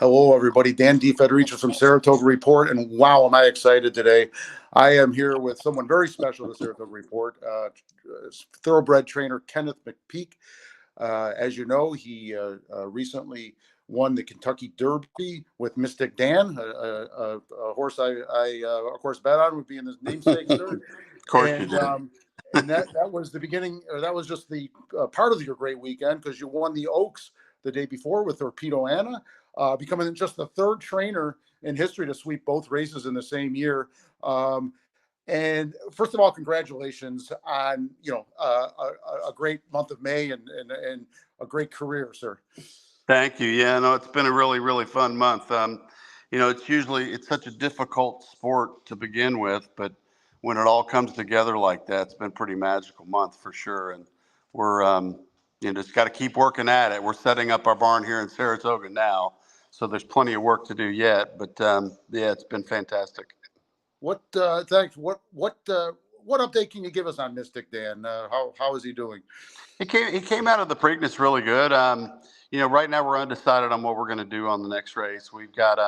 Hello, everybody. Dan DeFederico from Saratoga Report, and wow, am I excited today. I am here with someone very special to the Saratoga Report, thoroughbred trainer Kenneth McPeek. As you know, he recently won the Kentucky Derby with Mystic Dan, a horse I of course, bet on would be in his namesake, sir. Of course you did. And that was the beginning, or that was just the part of your great weekend, because you won the Oaks the day before with Torpedo Anna, becoming just the third trainer in history to sweep both races in the same year. And first of all, congratulations on a great month of May and a great career, sir. Thank you. Yeah, no, it's been a really fun month. It's such a difficult sport to begin with, but when it all comes together like that, it's been a pretty magical month for sure. And we're just got to keep working at it. We're setting up our barn here in Saratoga now, so there's plenty of work to do yet. But yeah, it's been fantastic. Thanks. What update can you give us on Mystic Dan? How is he doing? He came out of the Preakness really good. Right now we're undecided on what we're going to do on the next race. We've got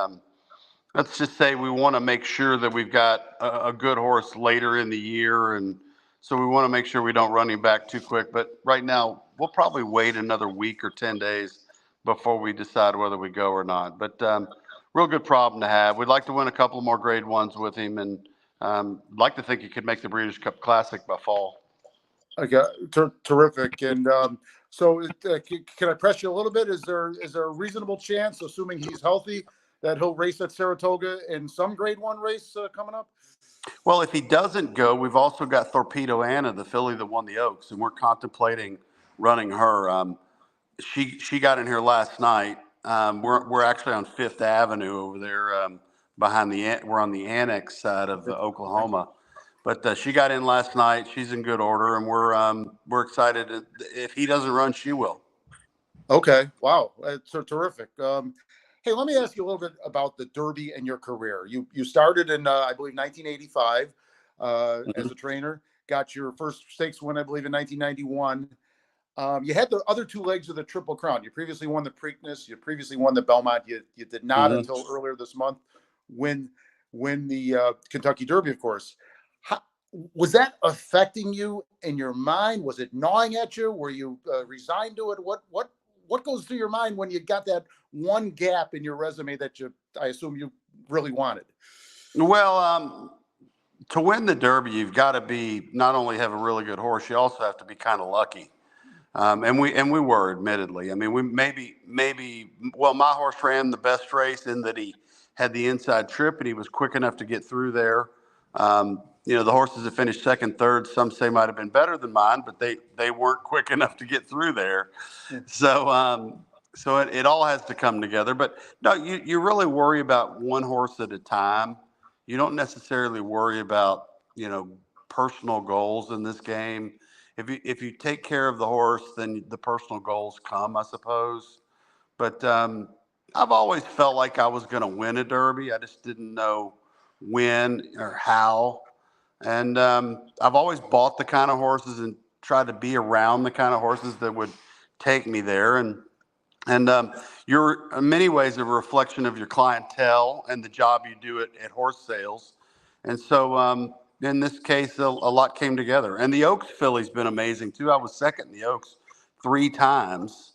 let's just say we want to make sure that we've got a good horse later in the year, and so we want to make sure we don't run him back too quick. But right now we'll probably wait another week or 10 days before we decide whether we go or not. But real good problem to have. We'd like to win a couple more grade ones with him, and like to think he could make the Breeders' Cup Classic by fall. Okay, terrific. And so can I press you a little bit? Is there a reasonable chance, assuming he's healthy, that he'll race at Saratoga in some grade one race coming up? Well, if he doesn't go, we've also got Torpedo Anna, the filly that won the Oaks, and we're contemplating running her. She got in here last night. We're actually on Fifth Avenue over there we're on the annex side of Oklahoma, but she got in last night. She's in good order, and we're excited. If he doesn't run, she will. Okay, wow, that's terrific. Hey, let me ask you a little bit about the Derby and your career. You started in I believe 1985 as a trainer. Got your first stakes win, I believe, in 1991. You had the other two legs of the Triple Crown. You previously won the Preakness. You previously won the Belmont. You did not until earlier this month win the Kentucky Derby, of course. Was that affecting you in your mind? Was it gnawing at you? Were you resigned to it? What goes through your mind when you got that one gap in your resume that I assume you really wanted? Well, to win the Derby, you've got to be not only have a really good horse, you also have to be kind of lucky. And we were, admittedly. I mean, we maybe. Well, my horse ran the best race in that he had the inside trip and he was quick enough to get through there. The horses that finished second, third, some say might have been better than mine, but they weren't quick enough to get through there. So it all has to come together. But no, you really worry about one horse at a time. You don't necessarily worry about personal goals in this game. If you take care of the horse, then the personal goals come, I suppose. But I've always felt like I was going to win a Derby. I just didn't know when or how. And I've always bought the kind of horses and tried to be around the kind of horses that would take me there. And you're in many ways a reflection of your clientele and the job you do at horse sales. And so in this case, a lot came together. And the Oaks filly's been amazing too. I was second in the Oaks 3 times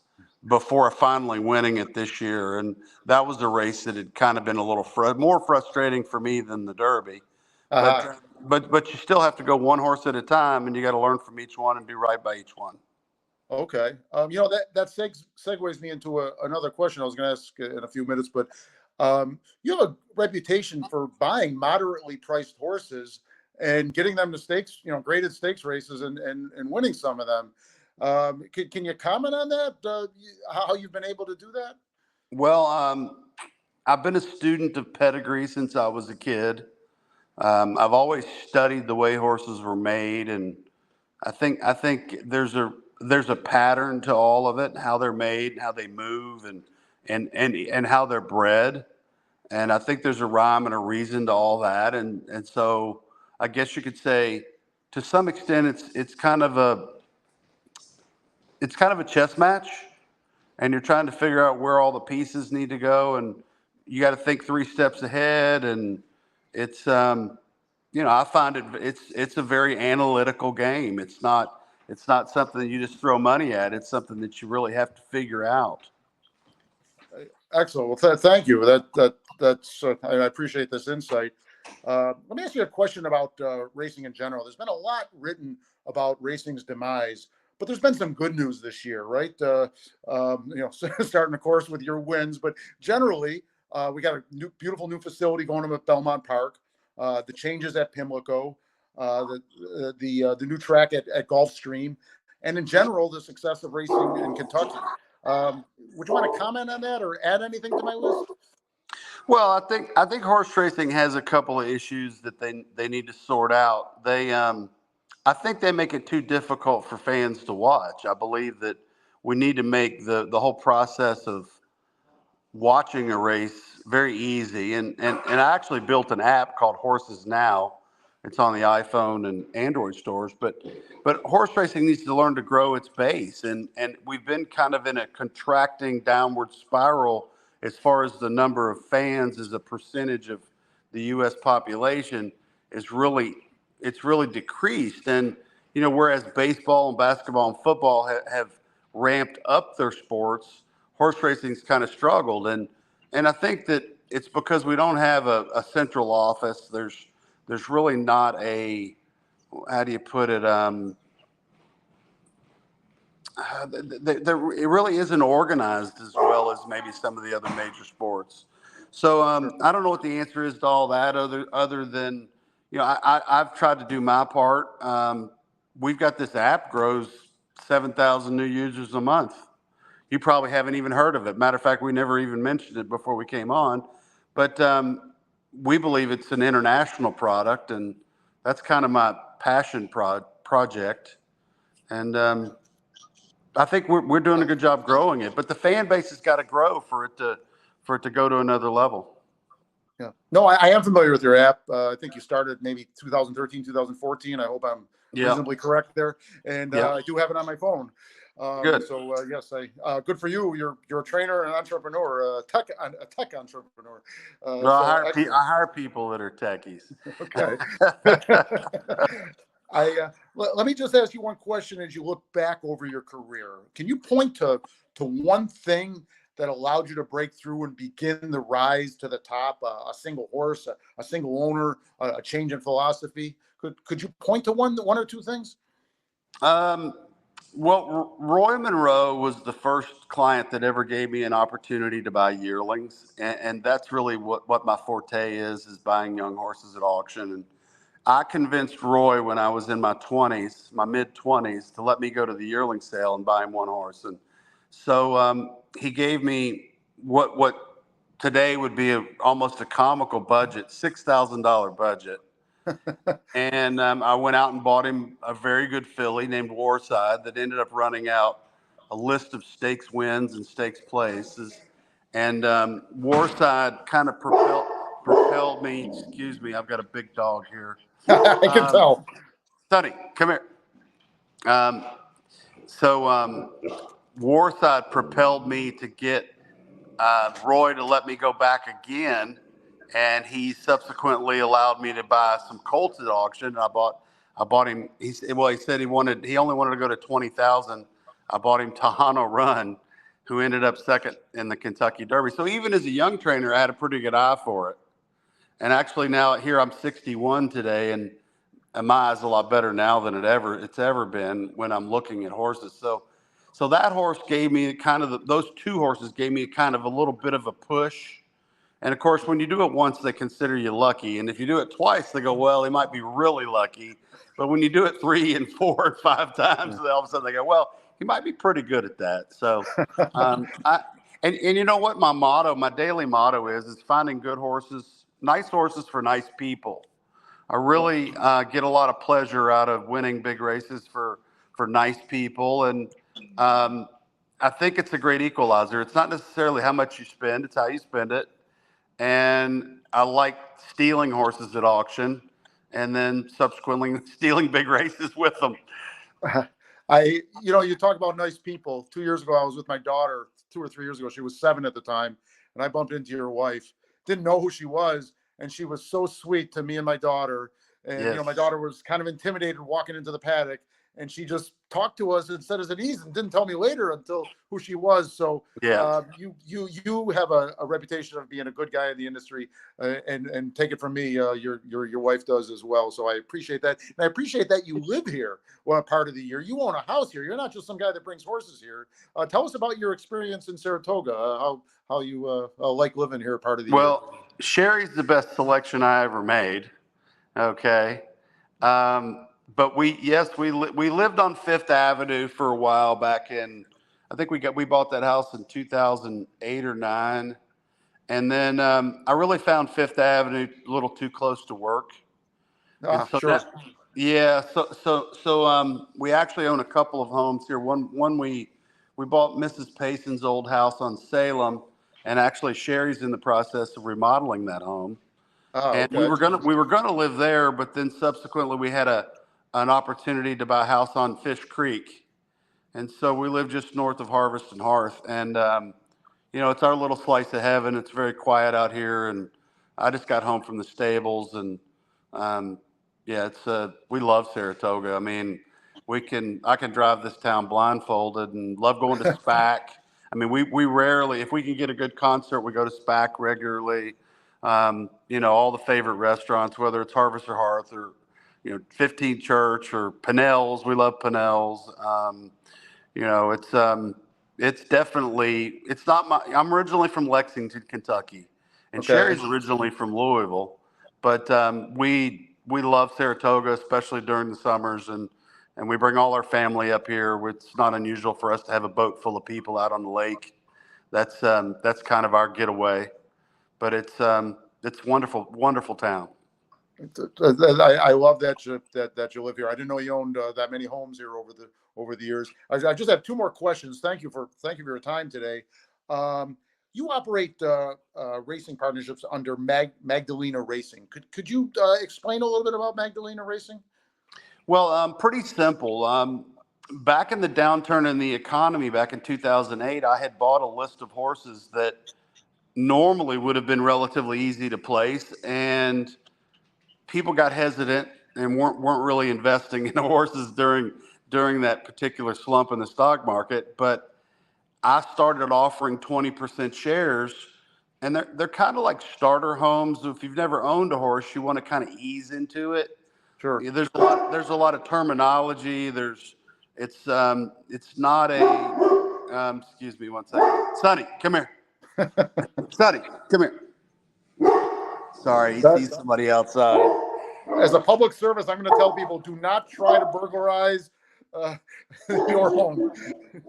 before finally winning it this year. And that was a race that had kind of been a little more frustrating for me than the Derby. But you still have to go one horse at a time, and you got to learn from each one and do right by each one. Okay. That segues me into another question I was going to ask in a few minutes, but you have a reputation for buying moderately priced horses and getting them to stakes, graded stakes races and winning some of them. Can you comment on that? How you've been able to do that? Well, I've been a student of pedigree since I was a kid. I've always studied the way horses were made, and I think there's a pattern to all of it, how they're made, how they move, and how they're bred. And I think there's a rhyme and a reason to all that. And so I guess you could say, to some extent, it's kind of a chess match, and you're trying to figure out where all the pieces need to go. And you got to think 3 steps ahead, and it's I find it's a very analytical game. It's not something that you just throw money at. It's something that you really have to figure out. Excellent. Well, thank you. That's I appreciate this insight. Let me ask you a question about racing in general. There's been a lot written about racing's demise, but there's been some good news this year, right? Starting of course with your wins, but generally we got a beautiful new facility going up at Belmont Park. The changes at Pimlico, the new track at Gulfstream, and in general the success of racing in Kentucky. Would you want to comment on that or add anything to my list? Well, I think horse racing has a couple of issues that they need to sort out. I think they make it too difficult for fans to watch. I believe that we need to make the whole process of watching a race very easy. And I actually built an app called Horses Now. It's on the iPhone and Android stores. But horse racing needs to learn to grow its base. And we've been kind of in a contracting downward spiral as far as the number of fans as a percentage of the U.S. population it's really decreased. And whereas baseball and basketball and football have ramped up their sports, horse racing's kind of struggled. And I think that it's because we don't have a central office. There's really not a, how do you put it? It really isn't organized as well as maybe some of the other major sports. So I don't know what the answer is to all that, other than I've tried to do my part. We've got this app grows 7,000 new users a month. You probably haven't even heard of it. Matter of fact, we never even mentioned it before we came on. But we believe it's an international product, and that's kind of my passion project. And I think we're doing a good job growing it. But the fan base has got to grow for it to go to another level. Yeah. No, I am familiar with your app. I think you started maybe 2013, 2014. I hope I'm reasonably correct there. And I do have it on my phone. Good. So yes, good for you. You're a trainer, an entrepreneur, a tech entrepreneur. I hire people that are techies. Okay. Let me just ask you one question as you look back over your career. Can you point to one thing that allowed you to break through and begin the rise to the top? A single horse, a single owner, a change in philosophy. Could you point to one or two things? Well, Roy Monroe was the first client that ever gave me an opportunity to buy yearlings, and that's really what my forte is buying young horses at auction. And I convinced Roy when I was in my mid-20s, to let me go to the yearling sale and buy him one horse. And so he gave me what today would be almost a comical budget, $6,000 budget. And I went out and bought him a very good filly named Warside that ended up running out a list of stakes wins and stakes places. And Warside kind of propelled me. Excuse me, I've got a big dog here. I can tell. Sonny, come here. So Warside propelled me to get Roy to let me go back again, and he subsequently allowed me to buy some colts at auction. And I bought him. He said he only wanted to go to 20,000. I bought him Tahano Run, who ended up second in the Kentucky Derby. So even as a young trainer, I had a pretty good eye for it. And actually now here I'm 61 today, and my eye's a lot better now than it's ever been when I'm looking at horses. So that horse gave me those two horses gave me kind of a little bit of a push. And of course, when you do it once, they consider you lucky. And if you do it twice, they go, well, he might be really lucky. But when you do it 3 and 4 and 5 times, all of a sudden they go, well, he might be pretty good at that. So, and you know what my daily motto is finding good horses, nice horses for nice people. I really get a lot of pleasure out of winning big races for nice people. And I think it's a great equalizer. It's not necessarily how much you spend, it's how you spend it. And I like stealing horses at auction and then subsequently stealing big races with them. You talk about nice people. 2 years ago, I was with my daughter, 2 or 3 years ago. She was 7 at the time. And I bumped into your wife. didn't know who she was, and she was so sweet to me and my daughter. And Yes. my daughter was kind of intimidated walking into the paddock, and she just talked to us and said us at ease, and didn't tell me later until who she was. So Yeah. you have a reputation of being a good guy in the industry, and take it from me, your wife does as well. So I appreciate that, and I appreciate that you live here part of the year. You own a house here. You're not just some guy that brings horses here. Tell us about your experience in Saratoga. How you like living here part of the year. Well, Sherry's the best selection I ever made. Okay. But we lived on Fifth Avenue for a while back in, I think we bought that house in 2008 or nine. And then, I really found Fifth Avenue a little too close to work. And so Sure. yeah, we actually own a couple of homes here. One we bought Mrs. Payson's old house on Salem, and actually Sherry's in the process of remodeling that home. And Okay. we were gonna live there, but then subsequently we had an opportunity to buy a house on Fish Creek, and so we live just north of Harvest and Hearth, and it's our little slice of heaven. It's very quiet out here, and I just got home from the stables, and yeah, we love Saratoga. I mean, I can drive this town blindfolded, and love going to SPAC. I mean, we rarely, if we can get a good concert, we go to SPAC regularly. All the favorite restaurants, whether it's Harvest or Hearth or 15 Church or Pinnell's. We love Pinnell's. It's definitely, it's not I'm originally from Lexington, Kentucky, and Okay. Sherry's originally from Louisville, but we love Saratoga, especially during the summers, and we bring all our family up here. It's not unusual for us to have a boat full of people out on the lake. That's kind of our getaway, but it's wonderful, wonderful town. I love that you live here. I didn't know you owned that many homes here over the years. I just have two more questions. Thank you for your time today. You operate racing partnerships under Magdalena Racing. Could you explain a little bit about Magdalena Racing? Well, pretty simple. Back in the downturn in the economy back in 2008, I had bought a list of horses that normally would have been relatively easy to place, and people got hesitant and weren't really investing in horses during that particular slump in the stock market. But I started offering 20% shares, and they're kind of like starter homes. If you've never owned a horse, you want to kind of ease into it. Sure. There's a lot of terminology. It's not a excuse me one second. Sonny, come here. Sonny, come here. Sorry, he sees somebody outside. As a public service, I'm going to tell people, do not try to burglarize your home.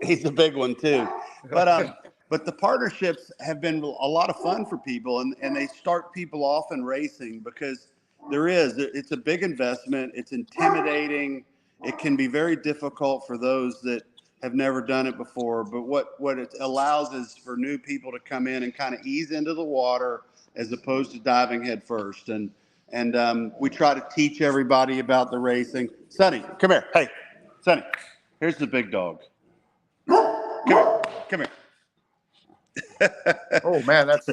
He's a big one too. But the partnerships have been a lot of fun for people, and they start people off in racing because it's a big investment. It's intimidating. It can be very difficult for those that have never done it before. But what it allows is for new people to come in and kind of ease into the water as opposed to diving head first. And we try to teach everybody about the racing. Sonny, come here. Hey, Sonny, here's the big dog. Come here. Oh man, that's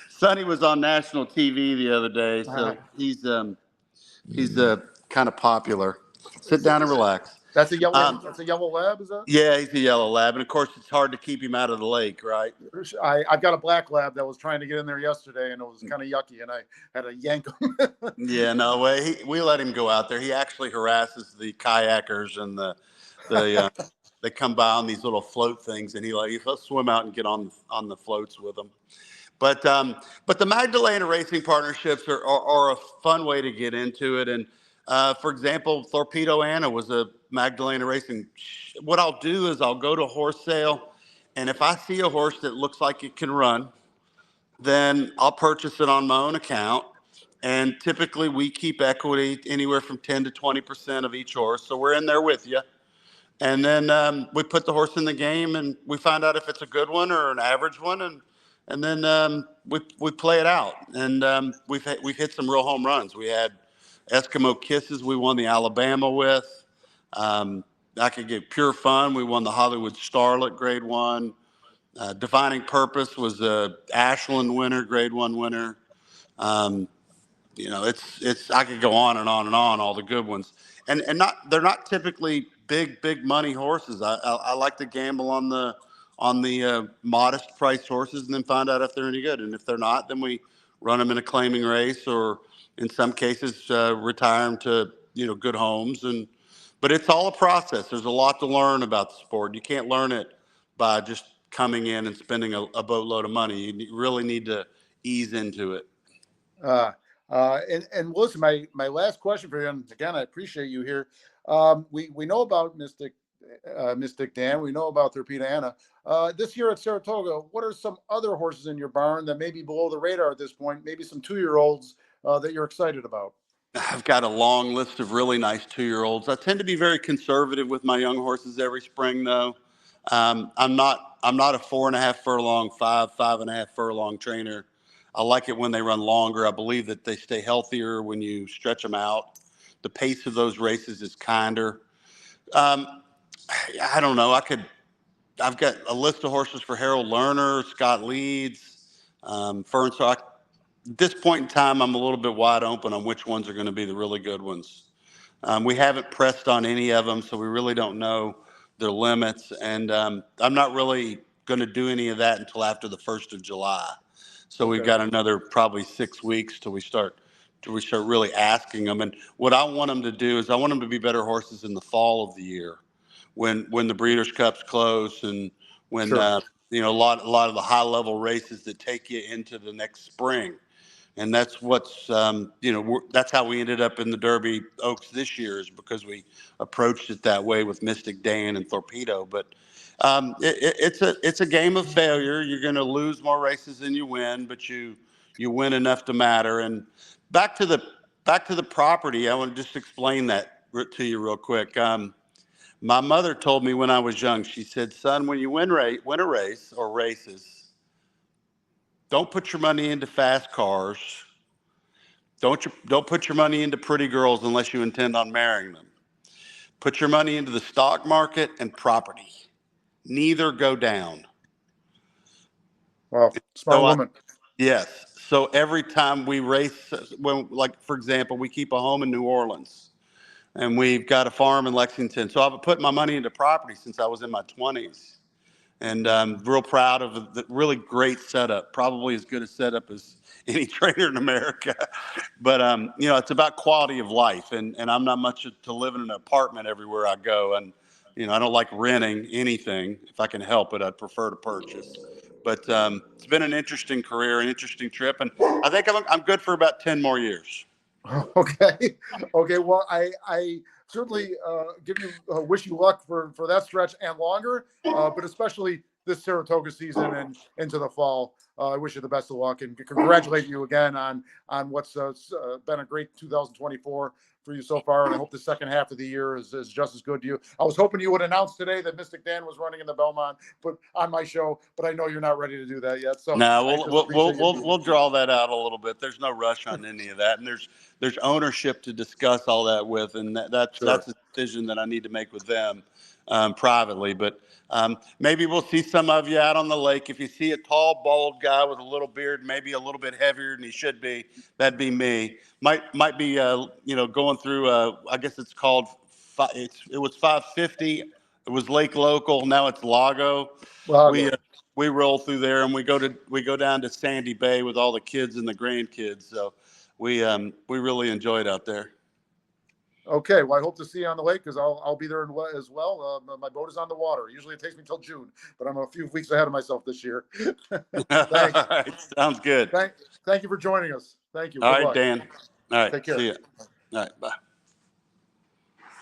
Sonny was on national TV the other day, so he's kind of popular. Sit down and relax. That's a yellow lab, is that? Yeah, he's a yellow lab, and of course it's hard to keep him out of the lake, right? I've got a black lab that was trying to get in there yesterday, and it was kind of yucky, and I had to yank him. Yeah, no way. We let him go out there. He actually harasses the kayakers and they come by on these little float things, and he'll swim out and get on the floats with them. But the Magdalena Racing partnerships are a fun way to get into it. And for example, Torpedo Anna was a Magdalena Racing. What I'll do is I'll go to a horse sale, and if I see a horse that looks like it can run, then I'll purchase it on my own account. And typically we keep equity anywhere from 10 to 20% of each horse. So we're in there with you. And then we put the horse in the game, and we find out if it's a good one or an average one, and then we play it out. And we've hit some real home runs. We had Eskimo Kisses we won the Alabama with. I could get Pure Fun. We won the Hollywood Starlet Grade 1. Defining Purpose was a Ashland winner, Grade 1 winner. You know, I could go on and on and on, all the good ones, and they're not typically big money horses. I like to gamble on the modest price horses and then find out if they're any good, and if they're not, then we run them in a claiming race, or in some cases retire them to good homes. But it's all a process. There's a lot to learn about the sport. You can't learn it by just coming in and spending a boatload of money. You really need to ease into it. Uh, and listen, my last question for you, and again, I appreciate you here. We know about Mystic Dan. We know about Torpedo Anna. This year at Saratoga, what are some other horses in your barn that may be below the radar at this point? Maybe some 2-year-olds that you're excited about. I've got a long list of really nice 2-year-olds. I tend to be very conservative with my young horses every spring, though. I'm not a 4.5 furlong, 5.5 furlong trainer. I like it when they run longer. I believe that they stay healthier when you stretch them out. The pace of those races is kinder. I don't know. I've got a list of horses for Harold Lerner, Scott Leeds, Fern. So at this point in time, I'm a little bit wide open on which ones are going to be the really good ones. We haven't pressed on any of them, so we really don't know their limits. And I'm not really going to do any of that until after the 1st of July. So we've got another probably 6 weeks till we start really asking them. And what I want them to do is I want them to be better horses in the fall of the year, when the Breeders' Cups close, and when Sure. a lot of the high level races that take you into the next spring. And that's what's that's how we ended up in the Derby Oaks this year, is because we approached it that way with Mystic Dan and Torpedo. But it's a game of failure. You're going to lose more races than you win, but you win enough to matter. And back to the property, I want to just explain that to you real quick. My mother told me when I was young, she said, "Son, when you win a race or races, don't put your money into fast cars. Don't put your money into pretty girls unless you intend on marrying them. Put your money into the stock market and property. Neither go down." Wow, smart woman. Yes. So every time we race, like for example, we keep a home in New Orleans, and we've got a farm in Lexington. So I've put my money into property since I was in my 20s. And I'm real proud of the really great setup, probably as good a setup as any trainer in America. But, it's about quality of life. And I'm not much to live in an apartment everywhere I go. And, I don't like renting anything. If I can help it, I'd prefer to purchase. But it's been an interesting career, an interesting trip. And I think I'm good for about 10 more years. Okay. Well, I certainly wish you luck for that stretch and longer, but especially this Saratoga season and into the fall. I wish you the best of luck and congratulate you again on what's been a great 2024 for you so far. And I hope the second half of the year is just as good to you. I was hoping you would announce today that Mystic Dan was running in the Belmont, but on my show, but I know you're not ready to do that yet. So no, we'll draw that out a little bit. There's no rush on any of that, and there's ownership to discuss all that with, and that's a decision that I need to make with them privately. But maybe we'll see some of you out on the lake. If you see a tall, bald guy with a little beard, maybe a little bit heavier than he should be, that'd be me. Might be going through. I guess it's called. It was 550. It was Lake Local. Now it's Lago. We roll through there, and we go down to Sandy Bay with all the kids and the grandkids. So we really enjoyed out there. Okay, well, I hope to see you on the lake because I'll be there as well. My boat is on the water. Usually it takes me till June, but I'm a few weeks ahead of myself this year. Thanks. All right, sounds good. Thank you for joining us. Thank you. All right, Dan. All right, Take care. see you. All right, bye.